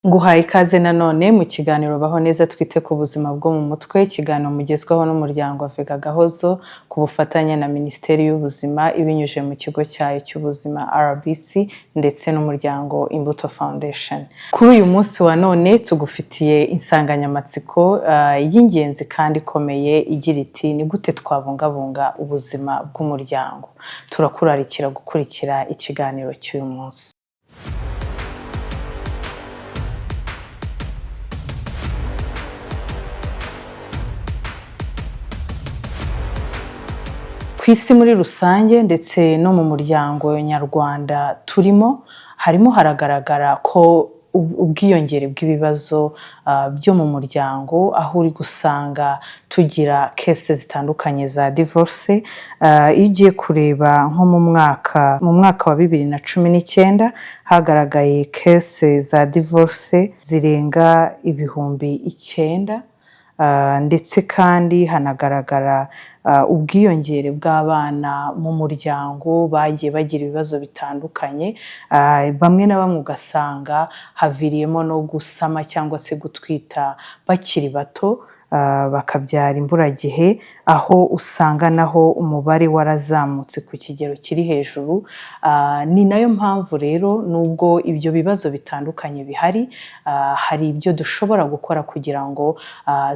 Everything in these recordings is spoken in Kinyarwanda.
Nguhaye ikaze nanone mu kiganiro Baho Neza twite ku buzima bwo mu mutwe, ikiganiro mugezwaho n'umuryango Vega Gahozo ku bufatanye na Minisiteri y'Ubuzima ibinyujije mu kigo cyayo cy'ubuzima RBC ndetse n'umuryango Imbuto Foundation. Kuri uyu munsi wa none tugufitiye insanganyamatsiko y'ingenzi kandi ikomeye igira iti ni gute twabungabunga ubuzima bw'umuryango. Turakurarikira gukurikira ikiganiro cy'uyu munsi. Ku isi muri rusange ndetse no mu muryango nyarwanda harimo haragaragara ko ubwiyongere bw'ibibazo byo mu muryango, aho uri gusanga tugira cases zitandukanye za divorce. Iyo ugiye kureba nko mu mwaka wa 2019 hagaragaye case za divorce zirenga 9,000, ndetse kandi hanagaragara ubwiyongere bw'abana mu muryango bagiye bagira ibibazo bitandukanye, bamwe na bamwe ugasanga haviriyemo no gusama cyangwa se gutwita bakiri bato, bakabyara imburagihe, aho usanga naho umubare warazamutse ku kigero kiri hejuru. Ni nayo mpamvu rero nubwo ibyo bibazo bitandukanye bihari, hari ibyo dushobora gukora kugira ngo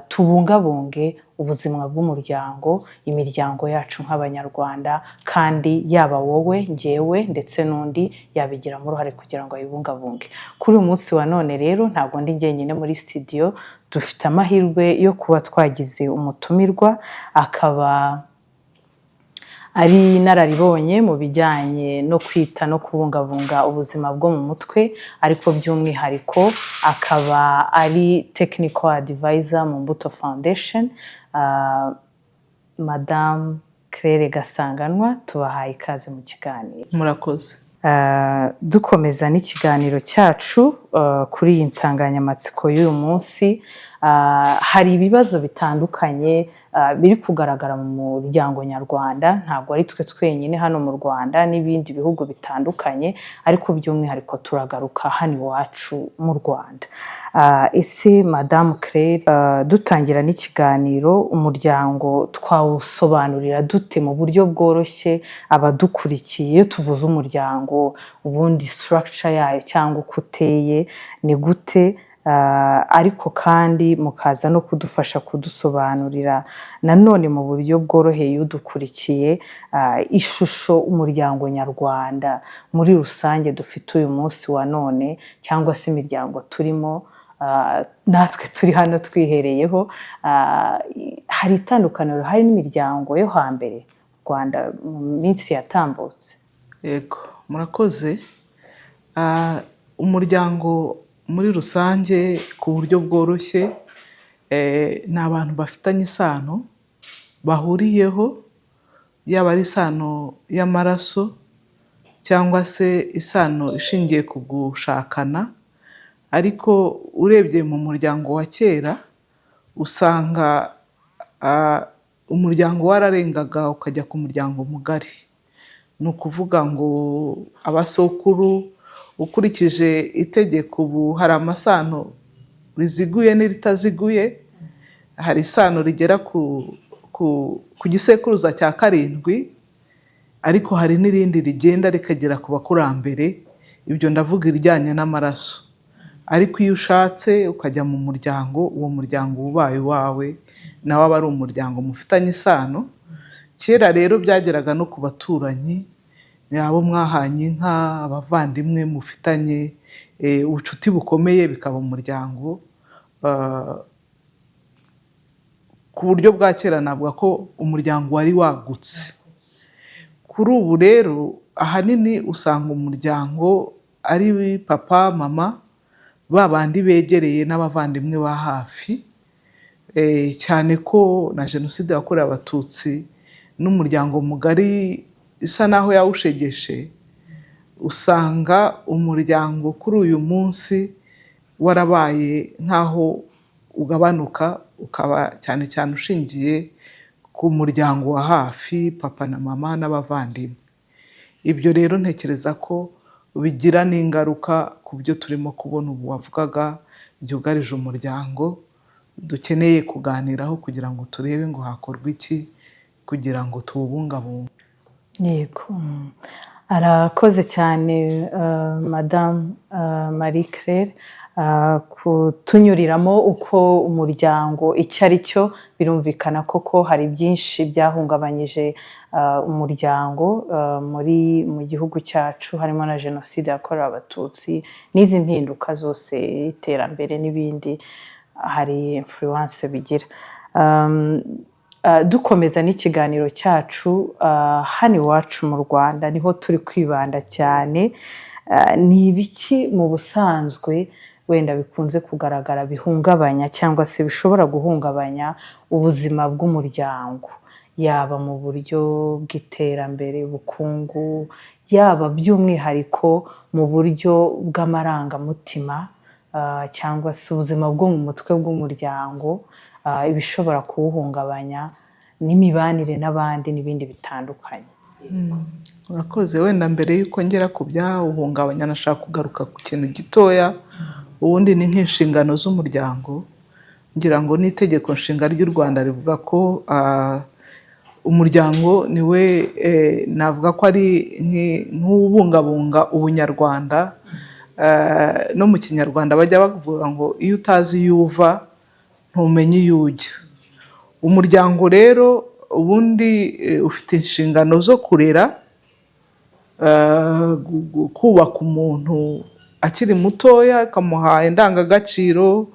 tubungabunge ubuzima bw'umuryango, imiryango yacu nk'abanyarwanda, kandi yaba wowe, njyewe ndetse n'undi yabigiramo uruhare kugira ngo ayibungabunge. Kuri uyu munsi wa none rero ntabwo ndi jyenyine muri studio, dufite amahirwe yo kuba twagize umutumirwa, akaba ari inararibonye mu bijyanye no kwita no kubungabunga ubuzima bwo mu mutwe, ariko by'umwihariko akaba ari technical advisor mu Mbuto Foundation. Madame Claire Gasanganwa, tubahaye ikaze mu kiganiro. Murakoze. Dukomeza n'ikiganiro cyacu kuri iyi nsanganyamatsiko y'uyu munsi. Hari ibibazo bitandukanye biri kugaragara mu muryango nyarwanda, ntabwo ari twe twenyine hano mu Rwanda n'ibindi bihugu bitandukanye, ariko by'umwihariko turagaruka hano iwacu mu Rwanda. Ese Madame Claire, dutangira n'ikiganiro, umuryango twawusobanurira dute mu buryo bworoshye abadukurikiye? Iyo tuvuze umuryango, ubundi structure yayo cyangwa uko uteye ni gute? Ariko kandi mukaza no kudufasha kudusobanurira nanone mu buryo bworoheye udukurikiye ishusho umuryango nyarwanda muri rusange dufite uyu munsi wa none, cyangwa se imiryango turimo, natwe turi hano twihereyeho. Hari itandukaniro hari n'imiryango yo hambere mu Rwanda mu minsi yatambutse? Yego, murakoze. Umuryango muri rusange ku buryo bworoshye ni abantu bafitanye isano bahuriyeho, yaba ari isano y'amaraso cyangwa se isano ishingiye ku gushakana. Ariko urebye mu muryango wa kera usanga umuryango wararengaga ukajya ku muryango mugari. Ni ukuvuga ngo abasokuru, ukurikije itegeko, ubu hari amasano riziguye n'iritaziguye. Hari isano rigera ku gisekuruza cya 7, ariko hari n'irindi rigenda rikagera ku bakurambere. Ibyo ndavuga irijyanye n'amaraso. Ariko iyo ushatse ukajya mu muryango, uwo muryango ubaye wawe nawe aba ari umuryango mufitanye isano. Kera rero byageraga no ku baturanyi, abo mwahanye inka, abavandimwe mufitanye ubucuti bukomeye, bikaba umuryango. Ku buryo bwa kera navuga ko umuryango wari wagutse. Kuri ubu rero ahanini usanga umuryango ari papa, mama, babandi begereye n'abavandimwe ba hafi, cyane ko na Jenoside yakorewe Abatutsi n'umuryango mugari isa naho yawushegeshe. Usanga umuryango kuri uyu munsi warabaye nkaho ugabanuka, ukaba cyane cyane ushingiye ku muryango wa hafi, papa na mama n'abavandimwe. Ibyo rero ntekereza ko bigira n'ingaruka ku byo turimo kubona ubu wavugaga byugarije umuryango dukeneye kuganiraho kugira ngo turebe ngo hakorwa iki kugira ngo tuwubungabunge. Yego. Arakoze cyane Madame Marie Claire kutunyuriramo uko umuryango icyo ari cyo. Birumvikana koko hari byinshi byahungabanyije umuryango mu gihugu cyacu, harimo na jenoside yakorewe abatutsi n'izi mpinduka zose, iterambere n'ibindi, hari influence bigira. Dukomeza n'ikiganiro cyacu hano iwacu mu Rwanda niho turi kwibanda cyane. Ni ibiki mu busanzwe wenda bikunze kugaragara bihungabanya cyangwa se bishobora guhungabanya ubuzima bw'umuryango, yaba mu buryo bw'iterambere, ubukungu, yaba by'umwihariko mu buryo bw'amarangamutima cyangwa se ubuzima bwo mu mutwe bw'umuryango, ibishobora kuwuhungabanya n'imibanire n'abandi n'ibindi bitandukanye. Urakoze. Wenda mbere y'uko ngera ku byawuhungabanya nashaka kugaruka ku kintu gitoya, ubundi ni nk'inshingano z'umuryango. Ngira ngo n'itegeko nshinga ry'u Rwanda rivuga ko umuryango niwe navuga ko ari nk'ubungabunga ubunyarwanda. No mu kinyarwanda bajya bavuga ngo iyo utazi iyo uva ntumenye iyo ujya. Umuryango rero ubundi ufite inshingano zo kurera, kubaka umuntu akiri mutoya, ukamuha indangagaciro,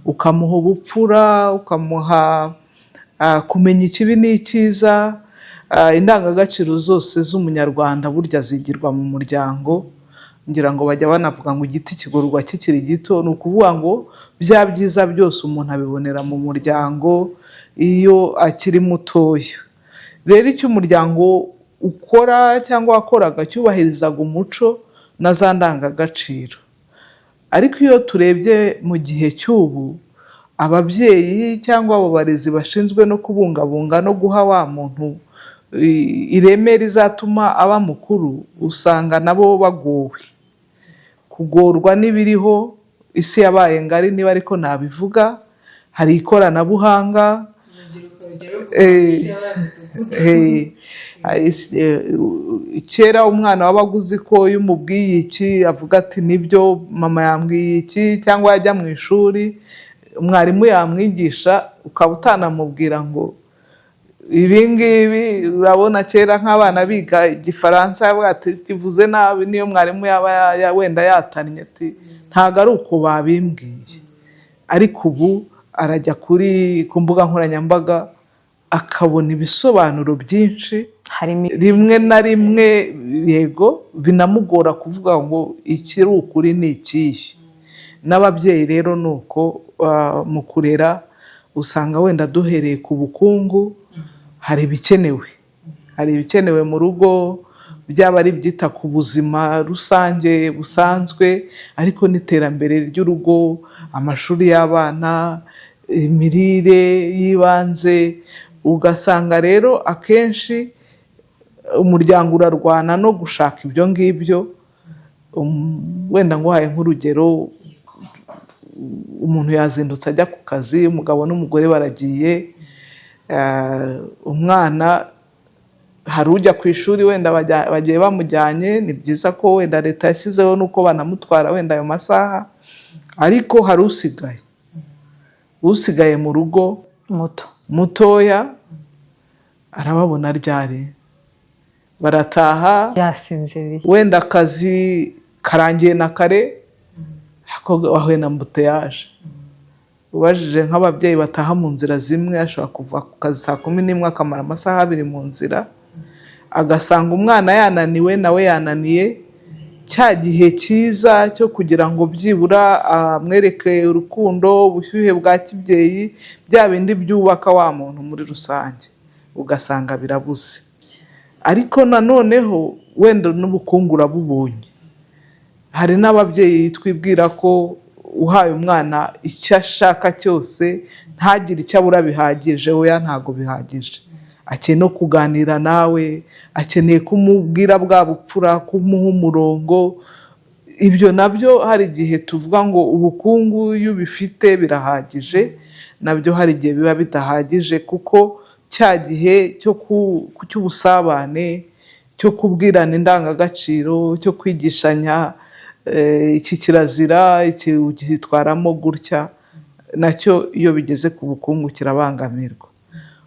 ukamuha ubupfura, ukamuha kumenya ikibi n'icyiza. Indangagaciro zose z'umunyarwanda burya zigirwa mu muryango. Ngira ngo bajya banavuga ngo igiti kigororwa kikiri gito. Ni ukuvuga ngo bya byiza byose umuntu abibonera mu muryango iyo akiri mutoya. Rero icyo umuryango ukora cyangwa wakoraga cyubahirizaga umuco na za ndangagaciro. Ariko iyo turebye mu gihe cy'ubu, ababyeyi cyangwa abo barezi bashinzwe no kubungabunga no guha wa muntu ireme rizatuma aba mukuru, usanga nabo bagowe. Kugorwa n'ibiriho, isi yabaye ngari niba ariko nabivuga, hari ikoranabuhanga. Kera umwana wabaga uzi ko iyo umubwiye iki avuga ati nibyo mama yambwiye iki, cyangwa yajya mu ishuri umwarimu yamwigisha ukaba utanamubwira ngo ibi ngibi. Urabona kera nk'abana biga igifaransa yavuga ati kivuze nabi, niyo mwarimu yaba wenda yatannye ati ntago ari uko babimbwiye. Ariko ubu arajya ku mbuga nkoranyambaga akabona ibisobanuro byinshi, rimwe na rimwe yego binamugora kuvuga ngo ikiri ukuri ni ikihe. N'ababyeyi rero ni uko mu kurera usanga wenda duhereye ku bukungu, hari ibikenewe mu rugo, byaba ari ibyita ku buzima rusange busanzwe, ariko n'iterambere ry'urugo, amashuri y'abana, imirire y'ibanze. Ugasanga rero akenshi umuryango urarwana no gushaka ibyo ngibyo. Wenda nguhaye nk'urugero, umuntu yazindutse ajya ku kazi, umugabo n'umugore baragiye, umwana hari ujya ku ishuri wenda bagiye bamujyanye. Ni byiza ko wenda leta yashyizeho n'uko banamutwara wenda ayo masaha, ariko hari usigaye mu rugo mutoya, arababona ryari, barataha wenda akazi karangiye na kare, wahuye na mbuteyaje. Ubajije nk'ababyeyi bataha mu nzira zimwe, ashobora kuva ku kazi saa 11 akamara amasaha 2 mu nzira, agasanga umwana yananiwe nawe yananiye. Cya gihe cyiza cyo kugira ngo byibura amwereke urukundo, ubushyuhe bwa kibyeyi, bya bindi byubaka wa muntu muri rusange, ugasanga birabuze. Ariko nanoneho wenda n'ubukungu urabubonye. Hari n'ababyeyi twibwira ko uhaye umwana icyo ashaka cyose ntagire icyo abura bihagije. Oya, ntago bihagije. Akeneye no kuganira nawe, akeneye kumubwira bwa bupfura, kumuha umurongo, ibyo nabyo hari igihe tuvuga ngo ubukungu iyo ubifite birahagije, nabyo hari igihe biba bidahagije, kuko cya gihe cy'ubusabane, cyo kubwirana indangagaciro, cyo kwigishanya iki kirazira, iki ugitwaramo gutya, nacyo iyo bigeze ku bukungu kirabangamirwa.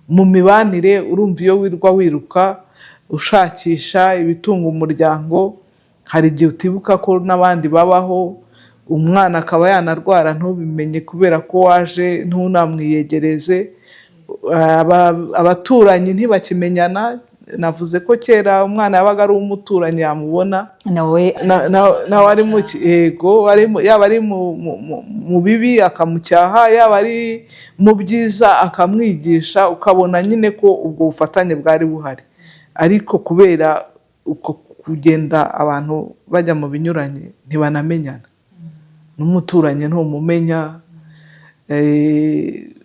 Mu mibanire urumva iyo wirwa wiruka ushakisha ibitunga umuryango, hari igihe utibuka ko n'abandi babaho, umwana akaba yanarwara ntubimenye kubera ko waje ntunamwiyegereze, abaturanyi ntibakimenyana. Navuze ko kera umwana yabaga ari umuturanyi yamubona nawe ari mu yego, yaba ari mu bibi akamucyaha, yaba ari mu byiza akamwigisha, ukabona nyine ko ubwo bufatanye bwari buhari. Ariko kubera uko kugenda abantu bajya mu binyuranye ntibanamenyana, n'umuturanyi ntumumenya.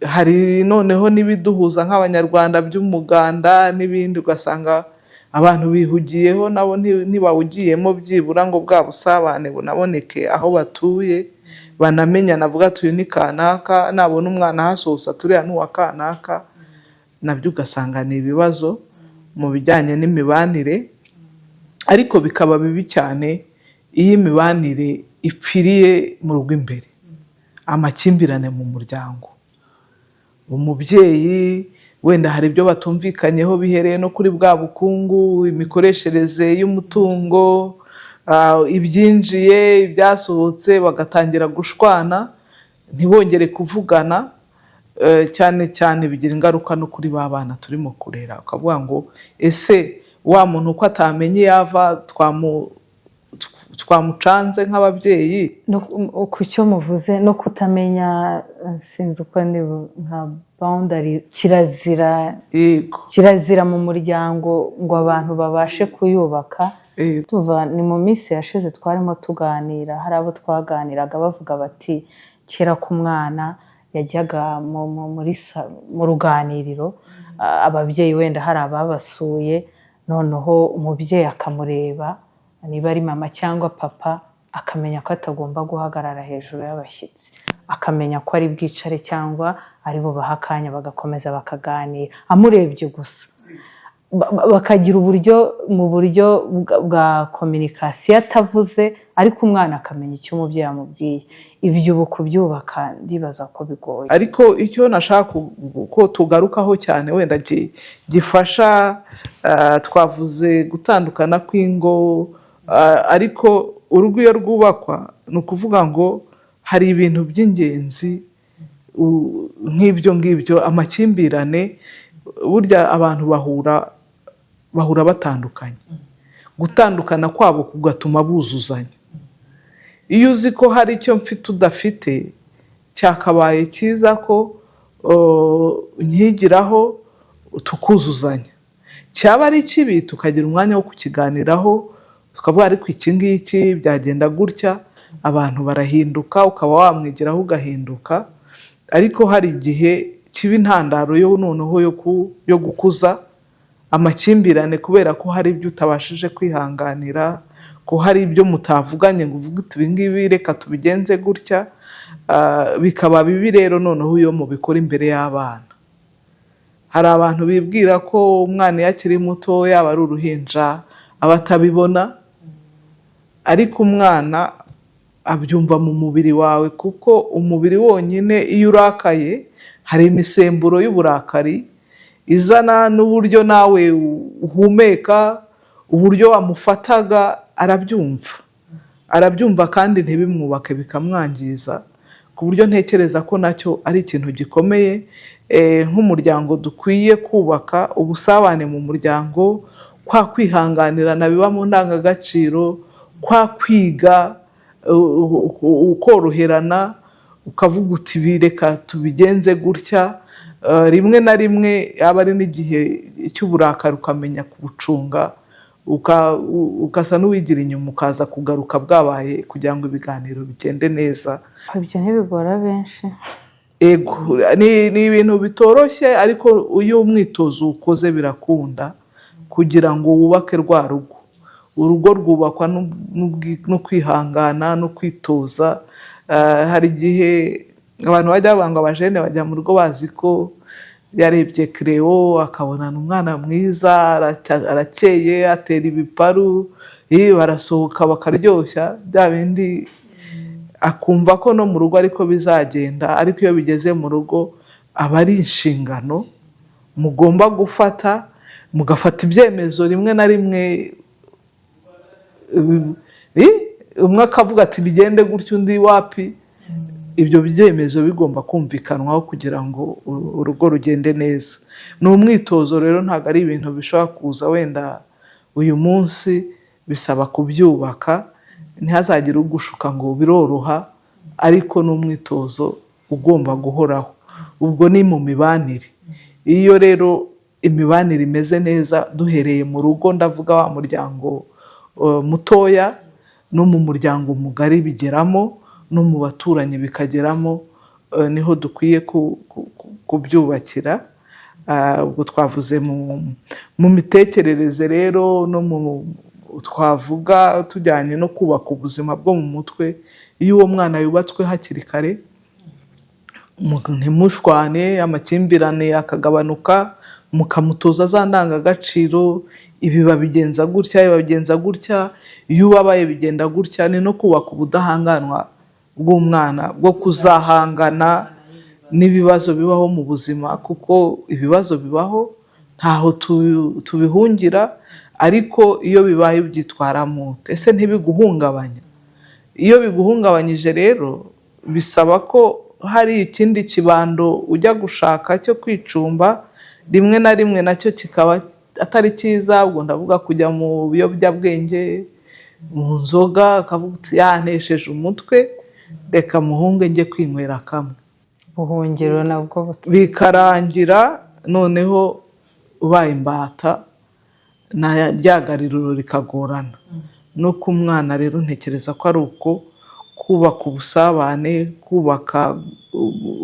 Hari noneho n'ibiduhuza nk'abanyarwanda by'umuganda n'ibindi, ugasanga abantu bihugiyeho nabo ntibawugiyemo, byibura ngo bwa busabane bunaboneke aho batuye, banamenyana, avuga tuyu ni kanaka, nabona umwana hasohosa turiya n'uwa kanaka. Nabyo ugasanga ni ibibazo mu bijyanye n'imibanire, ariko bikaba bibi cyane iyo imibanire ipfiriye mu rugo imbere, amakimbirane mu muryango. Umubyeyi wenda hari ibyo batumvikanyeho bihereye no kuri bwa bukungu, imikoreshereze y'umutungo, ibyinjiye ibyasohotse, bagatangira gushwana ntibongere kuvugana. Cyane cyane bigira ingaruka no kuri ba bana turimo kurera, ukavuga ngo ese wa muntu uko atamenye yava twamucanze nk'ababyeyi. Ku cyo muvuze no kutamenya, sinzi uko ni nka boundary, kirazira mu muryango ngo abantu babashe kuyubaka. Ni mu minsi yashize twarimo tuganira, hari abo twaganiraga bavuga bati kera ku mwana yajyaga mu ruganiriro, ababyeyi wenda hari ababasuye, noneho umubyeyi akamureba, niba ari mama cyangwa papa, akamenya ko atagomba guhagarara hejuru y'abashyitsi, akamenya ko ari bwicare cyangwa ari bubahe akanya bagakomeza bakaganira, amurebye gusa. Bakagira mu buryo bwa kominikasiyo atavuze, ariko umwana akamenya icyo umubyeyi amubwiye. Ibyo ubu kubyubaka ndibaza ko bigoye. Ariko icyo nashaka ko tugarukaho cyane wenda gifasha, twavuze gutandukana kw'ingo, ariko urugo iyo rwubakwa ni ukuvuga ngo hari ibintu by'ingenzi nk'ibyo ngibyo. Amakimbirane burya abantu bahura batandukanye, gutandukana kwabo kugatuma buzuzanya. Iyo uzi ko hari icyo mfite udafite, cyakabaye cyiza ko nkigiraho tukuzuzanya. Cyaba ari kibi tukagira umwanya wo kukiganiraho, tukavuga ariko iki ngiki byagenda gutya, abantu barahinduka, ukaba wamwigiraho ugahinduka. Ariko hari igihe kiba intandaro noneho yo gukuza amakimbirane, kubera ko hari ibyo utabashije kwihanganira, ko hari ibyo mutavuganye ngo uvuge uti ibi ngibi reka tubigenze gutya. Bikaba bibi rero noneho iyo mubikora imbere y'abana. Hari abantu bibwira ko umwana iyo akiri muto, yaba ari uruhinja, aba atabibona, ariko umwana abyumva mu mubiri wawe, kuko umubiri wonyine iyo urakaye hari imisemburo y'uburakari izana n'uburyo nawe uhumeka, uburyo wamufataga arabyumva kandi ntibimwubake, bikamwangiza. Ku buryo ntekereza ko nacyo ari ikintu gikomeye nk'umuryango dukwiye kubaka, ubusabane mu muryango, kwa kwihanganirana biba mu ndangagaciro, kwa kwiga ukoroherana, ukavuga uti bireka tubigenze gutya. Rimwe na rimwe yaba ari n'igihe cy'uburakari ukamenya kubucunga, ukasa n'uwigira inyuma, ukaza kugaruka bwabaye kugira ngo ibiganiro bigende neza. Ibyo ntibigora benshi. Ego, ni ibintu bitoroshye, ariko iyo umwitozo ukoze birakunda, kugira ngo wubake rwa rugo. urugo rwubakwa no kwihangana no kwitoza. Hari igihe abantu bajya bavuga ngo abajene bajya mu rugo bazi ko yarebye Cleo akabona umwana mwiza arakeye atera ibiparu, barasohoka bakaryoshya bya bindi, akumva ko no mu rugo ariko bizagenda. Ariko iyo bigeze mu rugo aba ari inshingano mugomba gufata, mugafata ibyemezo rimwe na rimwe, umwe akavuga ati bigende gutyo undi wapi. Ibyo byemezo bigomba kumvikanwaho kugira ngo urugo rugende neza. Ni umwitozo rero, ntabwo ari ibintu bishobora kuza wenda uyu munsi, bisaba kubyubaka. Ntihazagire ugushuka ngo biroroha, ariko ni umwitozo ugomba guhoraho. Ubwo ni mu mibanire. Iyo rero imibanire imeze neza, duhereye mu rugo, ndavuga wa muryango mutoya, no mu muryango mugari bigeramo, no mu baturanyi bikageramo, niho dukwiye kubyubakira. Ubwo twavuze mu mitekerereze rero, no twavuga tujyanye no kubaka ubuzima bwo mu mutwe. Iyo uwo mwana yubatswe hakiri kare, ntimushwane, amakimbirane akagabanuka, mukamutoza za ndangagaciro, ibi babigenza gutya, ibi babigenza gutya, iyo ubabaye bigenda gutya. Ni no kubaka ubudahangarwa bw'umwana bwo kuzahangana n'ibibazo bibaho mu buzima, kuko ibibazo bibaho ntaho tubihungira. Ariko iyo bibaye ubyitwaramo ese ntibiguhungabanya? Iyo biguhungabanyije rero bisaba ko hari ikindi kibando ujya gushaka cyo kwicumba, rimwe na rimwe nacyo kikaba atari cyiza. Ubwo ndavuga kujya mu biyobyabwenge, mu nzoga, akavuga uti yantesheje umutwe, reka muhunge njye kwinywera kamwe. Ubuhungiro nabwo bikarangira noneho ubaye imbata, na ryagariro rikagorana. No ku mwana rero ntekereza ko ari uko kubaka ubusabane, kubaka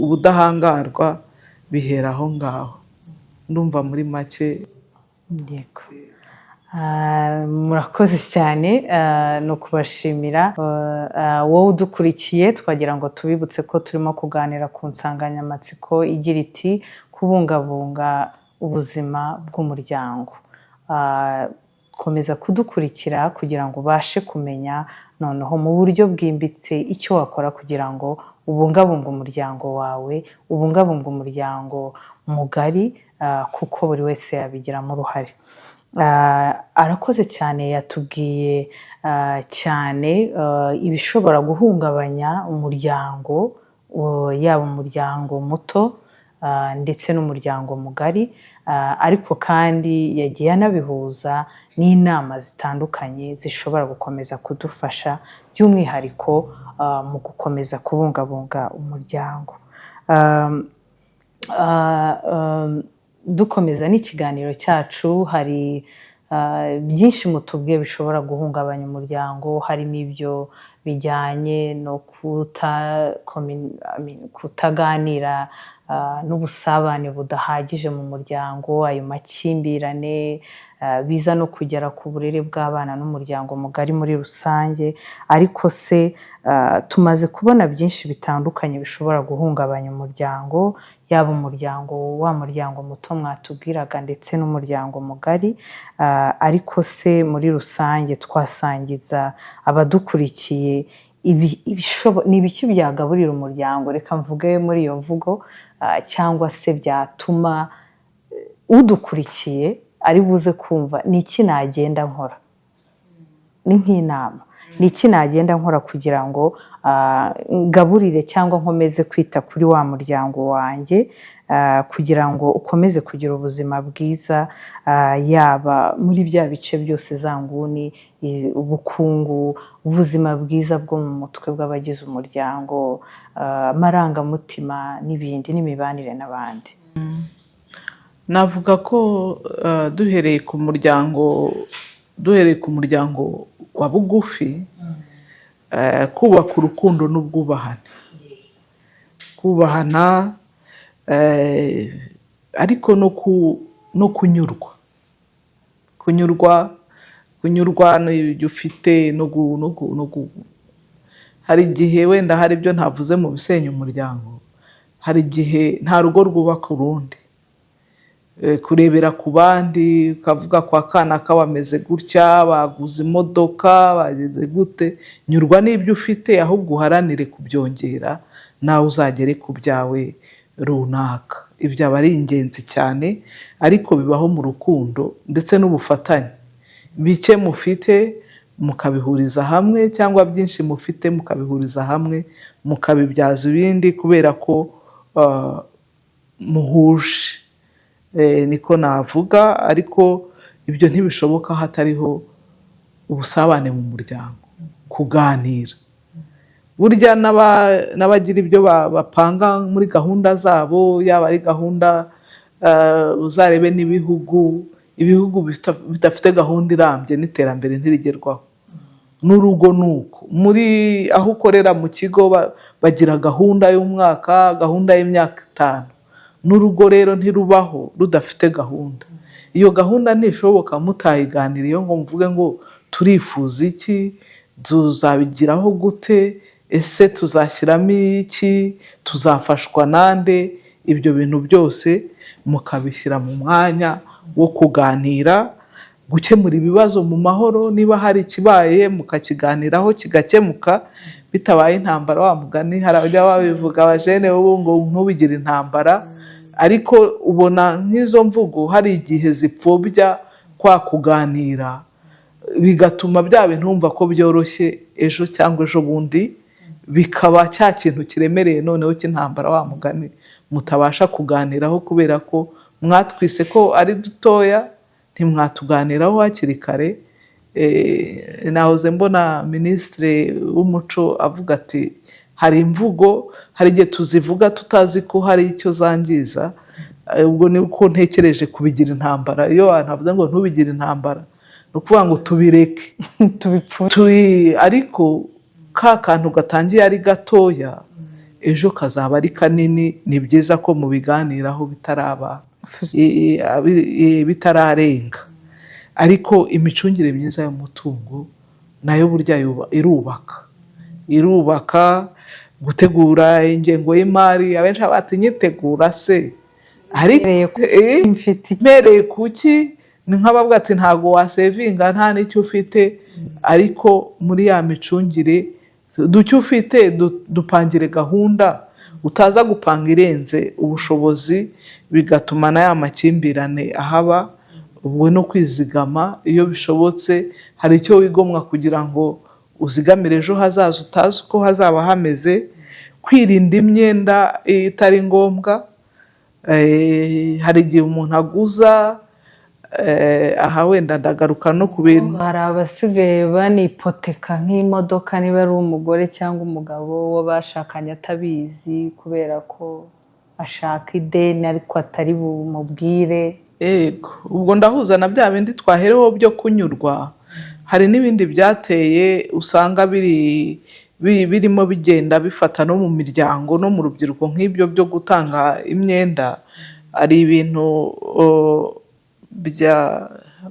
ubudahangarwa bihera aho ngaho. Ndumva muri make. Yego. Murakoze cyane, no kubashimira. Wowe udukurikiye, twagira ngo tubibutse ko turimo kuganira ku nsanganyamatsiko igira iti kubungabunga ubuzima bw'umuryango. Komeza kudukurikira kugira ngo ubashe kumenya noneho mu buryo bwimbitse icyo wakora kugira ngo ubungabunge umuryango wawe, ubungabunge umuryango mugari, kuko buri wese yabigiramo uruhare. Arakoze cyane, yatubwiye cyane ibishobora guhungabanya umuryango, yaba umuryango muto ndetse n'umuryango mugari. Ariko kandi yagiye anabihuza n'inama zitandukanye zishobora gukomeza kudufasha, by'umwihariko mu gukomeza kubungabunga umuryango. Dukomeza n'ikiganiro cyacu, hari byinshi mutubwiye bishobora guhungabanya umuryango. Harimo ibyo bijyanye no kutaganira n'ubusabane budahagije mu muryango, ayo makimbirane biza no kugera ku burere bw'abana n'umuryango mugari muri rusange. Ariko se tumaze kubona byinshi bitandukanye bishobora guhungabanya umuryango, yaba wa muryango muto mwatubwiraga ndetse n'umuryango mugari. Ariko se muri rusange twasangiza abadukurikiye ni ibiki byagaburira umuryango, reka mvuge muri iyo mvugo, cyangwa se byatuma udukurikiye ari buze kumva ni iki nagenda nkora, ni nk'inama, ni iki nagenda nkora kugira ngo ngaburire cyangwa nkomeze kwita kuri wa muryango wanjye, kugira ngo ukomeze kugira ubuzima bwiza, yaba muri bya bice byose, za nguni, ubukungu, ubuzima bwiza bwo mu mutwe bw'abagize umuryango, amarangamutima n'ibindi, n'imibanire n'abandi. Navuga ko duhereye ku muryango wa bugufi, kubaka urukundo n'ubwubahane, kubahana, ariko no kunyurwa kunyurwa n'ibyo ufite hari igihe wenda hari ibyo ntavuze mu bisenya umuryango, hari igihe nta rugo rwubaka urundi. Kurebera ku bandi ukavuga kwa kana bameze gutya, baguze imodoka, bageze gute, nyurwa n'ibyo ufite ahubwo uharanire kubyongera nawe uzagere ku byawe runaka. Ibyo aba ari ingenzi cyane, ariko bibaho mu rukundo ndetse n'ubufatanye. Bike mufite mukabihuriza hamwe, cyangwa byinshi mufite mukabihuriza hamwe, mukabibyaza ibindi kubera ko muhuje. Niko navuga, ariko ibyo ntibishoboka hatariho ubusabane mu muryango, kuganira. Burya n'abagira ibyo bapanga muri gahunda zabo, yaba ari gahunda uzarebe n'ibihugu bidafite gahunda irambye n'iterambere ntirigerwaho. N'urugo nuko, muri aho ukorera mu kigo bagira gahunda y'umwaka, gahunda y'imyaka 5. N'urugo rero ntirubaho rudafite gahunda. Iyo gahunda ntishoboka mutayiganiriyeho ngo mvuge ngo turifuza iki, tuzabigiraho gute, ese tuzashyiramo iki, tuzafashwa nande. Ibyo bintu byose mukabishyira mu mwanya wo kuganira, gukemura ibibazo mu mahoro. Niba hari ikibaye mukakiganiraho kigakemuka, bitabaye intambara. Wa mugani hari abajya babivuga abajene ubu ngo ntubigire intambara, ariko ubona nk'izo mvugo hari igihe zipfobya kwa kuganira, bigatuma bya bintu wumva ko byoroshye, ejo cyangwa ejo bundi bikaba cya kintu kiremereye noneho cy'intambara. Wa mugani mutabasha kuganiraho kubera ko mwatwise ko ari dutoya, ntimwatuganiraho hakiri kare. Nahoze mbona Minisitiri w'Umuco avuga ati hari imvugo, hari igihe tuzivuga tutazi ko hari icyo zangiza. Ubwo ni uko ntekereje kubigira intambara. Iyo navuze ngo ntubigire intambara, ni ukuvuga ngo tubireke ariko ka kantu gatangiye ari gatoya, ejo kazaba ari kanini. Ni byiza ko mubiganiraho bitararenga. Ariko imicungire myiza y'umutungo nayo burya irubaka. Gutegura ingengo y'imari, abenshi batinyitegura se, mpereye kuki? Ni nk'abavuga ati ntago wasevinga nta n'icyo ufite. Ariko muri ya micungire ducyo ufite dupangire gahunda, utaza gupanga irenze ubushobozi, bigatuma na ya makimbirane ahaba. Ubwo no kwizigama, iyo bishobotse hari icyo wigomwa kugira ngo uzigamire ejo hazaza utazi uko hazaba hameze. Kwirinda imyenda itari ngombwa. Hari igihe umuntu aguza, aha wenda ndagaruka no ku bintu, hari abasigaye banipoteka nk'imodoka niba ari umugore cyangwa umugabo wo bashakanye atabizi, kubera ko ashaka ideni ariko atari bumubwire. Yego, ubwo ndahuza na bya bindi twahereho byo kunyurwa. Hari n'ibindi byateye usanga birimo bigenda bifata no mu miryango no mu rubyiruko, nk'ibyo byo gutanga imyenda. Ari ibintu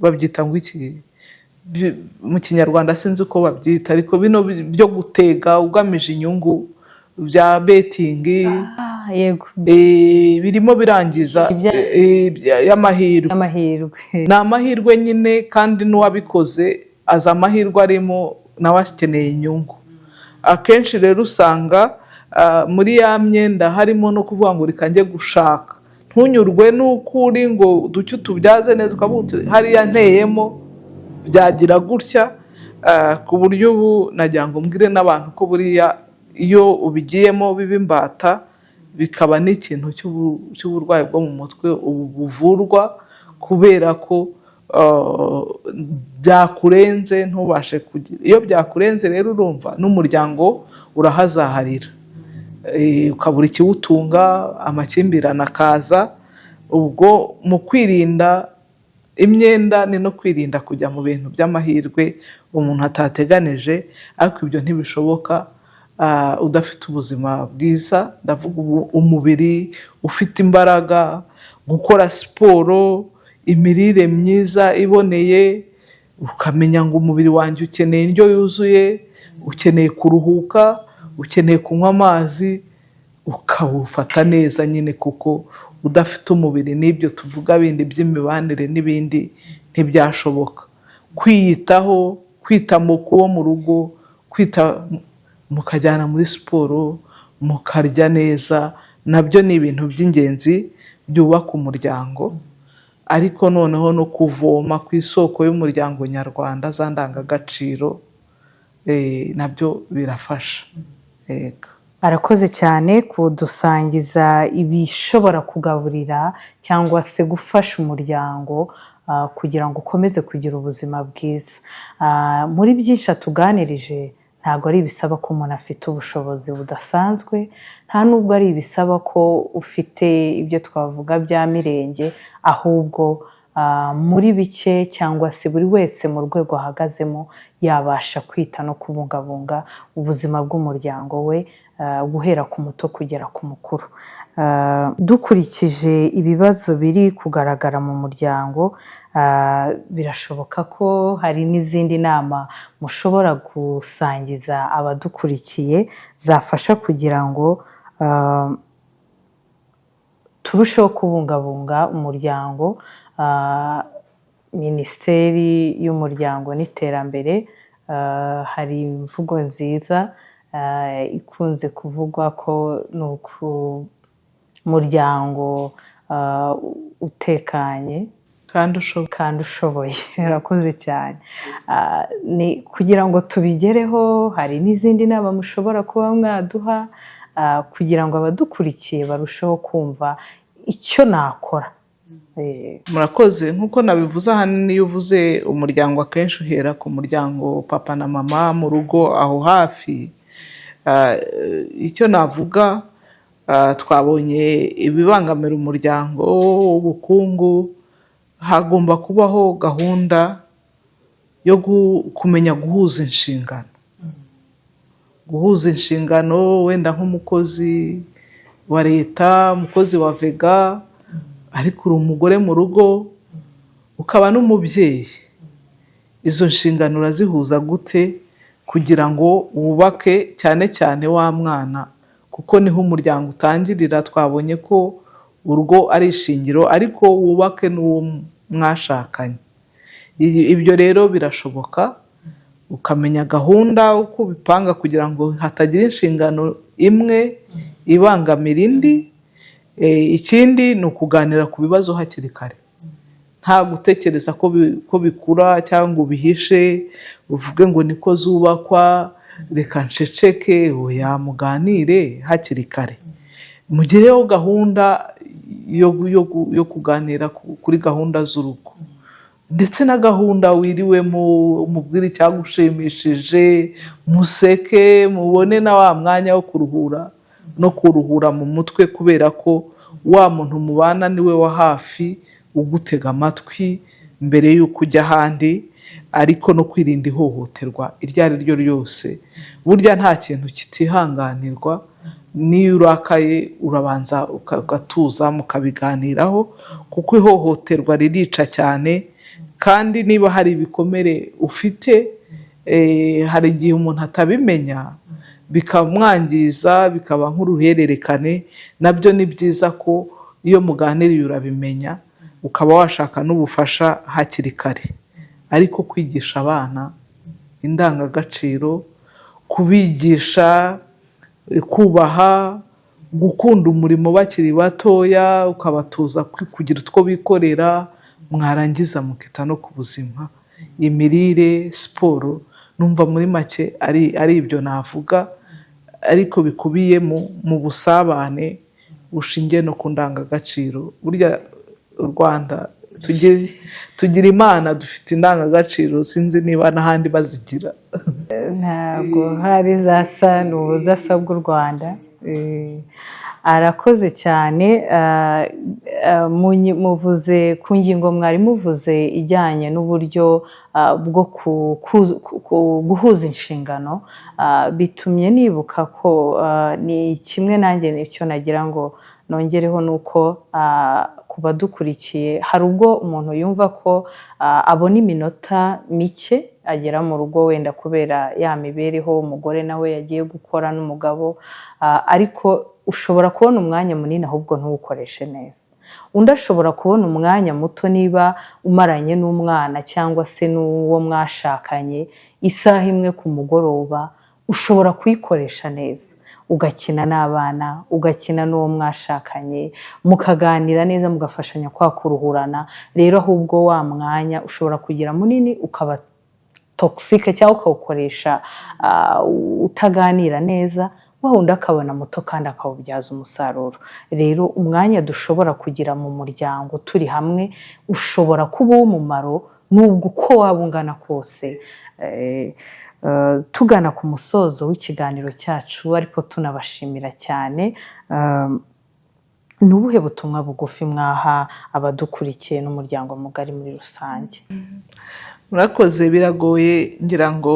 babyita ngo iki mu Kinyarwanda, sinzi uko babyita, ariko bino byo gutega ugamije inyungu, bya betingi. Yego, birimo birangiza y'amahirwe. Ni amahirwe nyine, kandi n'uwabikoze azi amahirwe arimo, nawe akeneye inyungu. Akenshi rero usanga muri ya myenda harimo no kuvuga ngo reka njye gushaka. Ntunyurwe n'uko uri ngo ducyo tubyaze neza, ukavuga hariya nteyemo byagira gutya. Ku buryo ubu nagira ngo mbwire n'abantu ko buriya iyo ubigiyemo biba imbata, bikaba n'ikintu cy'uburwayi bwo mu mutwe, ubu buvurwa kubera ko byakurenze ntubashe kugira. Iyo byakurenze rero urumva n'umuryango urahazaharira, ukabura ikiwutunga, amakimbirane akaza. Ubwo mu kwirinda imyenda ni no kwirinda kujya mu bintu by'amahirwe umuntu atateganije. Ariko ibyo ntibishoboka udafite ubuzima bwiza. Ndavuga umubiri ufite imbaraga, gukora siporo, imirire myiza iboneye, ukamenya ngo umubiri wanjye ukeneye indyo yuzuye, ukeneye kuruhuka, ukeneye kunywa amazi, ukawufata neza nyine, kuko udafite umubiri n'ibyo tuvuga bindi by'imibanire n'ibindi ntibyashoboka. Kwiyitaho, kwita mu kubo mu rugo, kwita mukajyana muri siporo, mukarya neza, nabyo ni ibintu by'ingenzi byubaka umuryango. Ariko noneho no kuvoma ku isoko y'umuryango nyarwanda, za ndangagaciro nabyo birafasha. Arakoze cyane kudusangiza ibishobora kugaburira cyangwa se gufasha umuryango kugira ngo ukomeze kugira ubuzima bwiza. Muri byinshi atuganirije ntabwo ari ibisaba ko umuntu afite ubushobozi budasanzwe, nta nubwo ari ibisaba ko ufite ibyo twavuga bya mirenge, ahubwo muri bike cyangwa se buri wese mu rwego ahagazemo yabasha kwita no kubungabunga ubuzima bw'umuryango we, guhera ku muto kugera ku mukuru. Dukurikije ibibazo biri kugaragara mu muryango, birashoboka ko hari n'izindi nama mushobora gusangiza abadukurikiye zafasha kugira ngo turusheho kubungabunga umuryango. Minisiteri y'Umuryango n'Iterambere hari imvugo nziza ikunze kuvugwa ko ni umuryango utekanye kandi ushoboye. Urakoze cyane. Ni kugira ngo tubigereho, hari n'izindi nama mushobora kuba mwaduha kugira ngo abadukurikiye barusheho kumva icyo nakora. Murakoze. Nk'uko nabivuze, ahanini iyo uvuze umuryango akenshi uhera ku muryango papa na mama mu rugo aho hafi. Icyo navuga, twabonye ibibangamira umuryango w'ubukungu. Hagomba kubaho gahunda yo kumenya guhuza inshingano. Guhuza inshingano, wenda nk'umukozi wa leta, umukozi wa vega, ariko uri umugore mu rugo, ukaba n'umubyeyi. Izo nshingano urazihuza gute kugira ngo wubake cyane cyane wa mwana, kuko niho umuryango utangirira. Twabonye ko urugo ari ishingiro, ariko wubake n'uwo mwashakanye. Ibyo rero birashoboka, ukamenya gahunda uko ubipanga kugira ngo hatagira inshingano imwe ibangamira indi. Ikindi ni ukuganira ku bibazo hakiri kare, nta gutekereza ko bikura cyangwa ubihishe uvuge ngo niko zubakwa, reka nceceke. Oya, muganire hakiri kare, mugireho gahunda yo kuganira kuri gahunda z'urugo, ndetse na gahunda wiriwemo, umubwire icyagushimishije, museke, mubone na wa mwanya wo kuruhura no kuruhura mu mutwe, kubera ko wa muntu mubana niwe wa hafi ugutega amatwi mbere y'uko ujya ahandi. Ariko no kwirinda ihohoterwa iryo ari ryo ryose. Burya nta kintu kitihanganirwa. Niyo urakaye urabanza ugatuza mukabiganiraho, kuko ihohoterwa ririca cyane. Kandi niba hari ibikomere ufite, hari igihe umuntu atabimenya bikamwangiza, bikaba nk'uruhererekane. Nabyo ni byiza ko iyo muganiriye urabimenya, ukaba washaka n'ubufasha hakiri kare. Ariko kwigisha abana indangagaciro, kubigisha kubaha, gukunda umurimo bakiri batoya, ukabatoza kugira utwo bikorera, mwarangiza mukita no ku buzima, imirire, siporo. Numva muri make ari ibyo navuga, ariko bikubiye mu busabane bushingiye no ku ndangagaciro. Burya u Rwanda tugira Imana, dufite indangagaciro, sinzi niba n'ahandi bazigira. Ntabwo hari zasa n'ubudasa bw'u Rwanda. Arakoze cyane. Muvuze ku ngingo mwari muvuze ijyanye n'uburyo bwo guhuza inshingano, bitumye nibuka ko ni kimwe nanjye nicyo nagira ngo nongereho ni uko ku badukurikiye hari ubwo umuntu yumva ko abona iminota mike agera mu rugo wenda kubera ya mibereho umugore nawe yagiye gukora n'umugabo, ariko ushobora kubona umwanya munini ahubwo ntuwukoreshe neza. Undi ashobora kubona umwanya muto niba umaranye n'umwana cyangwa se n'uwo mwashakanye isaha imwe ku mugoroba, ushobora kuyikoresha neza, ugakina n'abana, ugakina n'uwo mwashakanye, mukaganira neza, mugafashanya kwa kuruhurana. Rero ahubwo wa mwanya ushobora kugira munini ukaba toxique cyangwa ukawukoresha utaganira neza, wundi akabona muto kandi akawubyaza umusaruro. Rero umwanya dushobora kugira mu muryango turi hamwe ushobora kuba uw'umumaro nubwo uko waba ungana kose. Tugana ku musozo w'ikiganiro cyacu ariko tunabashimira cyane, ni ubuhe butumwa bugufi mwaha abadukurikiye n'umuryango mugari muri rusange? Murakoze. Biragoye ngira ngo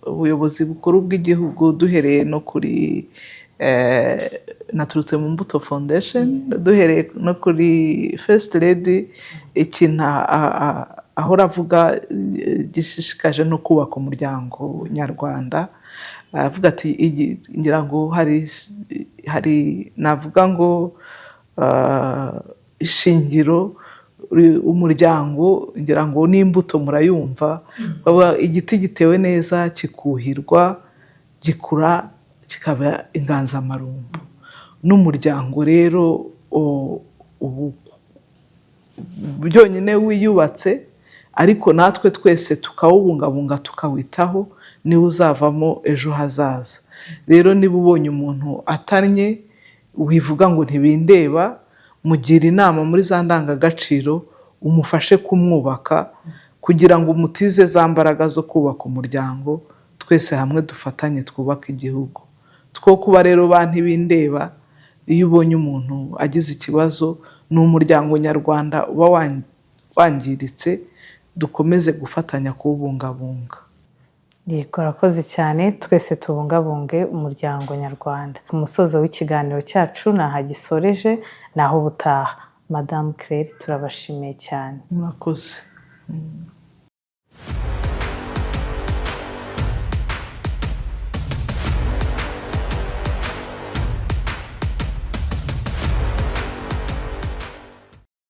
ubuyobozi bukuru bw'igihugu duhereye no kuri naturutse mu Mbuto Foundation, duhereye no kuri First Lady, ikintu ahora avuga gishishikaje no kubaka umuryango nyarwanda. Avuga ati ngira ngo hari navuga ngo ishingiro umuryango, ngira ngo n'imbuto murayumva, baba igiti gitewe neza kikuhirwa gikura kikaba inganzamarumbu. N'umuryango rero byonyine wiyubatse, ariko natwe twese tukawubungabunga tukawitaho, niwe uzavamo ejo hazaza. Rero niba ubonye umuntu atannye wivuga ngo ntibindeba, mugira inama muri za ndangagaciro, umufashe kumwubaka kugira ngo umutize za mbaraga zo kubaka umuryango. Twese hamwe dufatanye twubaka igihugu. Two kuba rero ba ntibindeba, iyo ubonye umuntu agize ikibazo, ni umuryango nyarwanda uba wangiritse, dukomeze gufatanya kuwubungabunga. Yego, urakoze cyane. Twese tubungabunge umuryango nyarwanda. Ku musozo w'ikiganiro cyacu naha gisoreje, naho ubutaha. Madame Claire, turabashimiye cyane. Murakoze.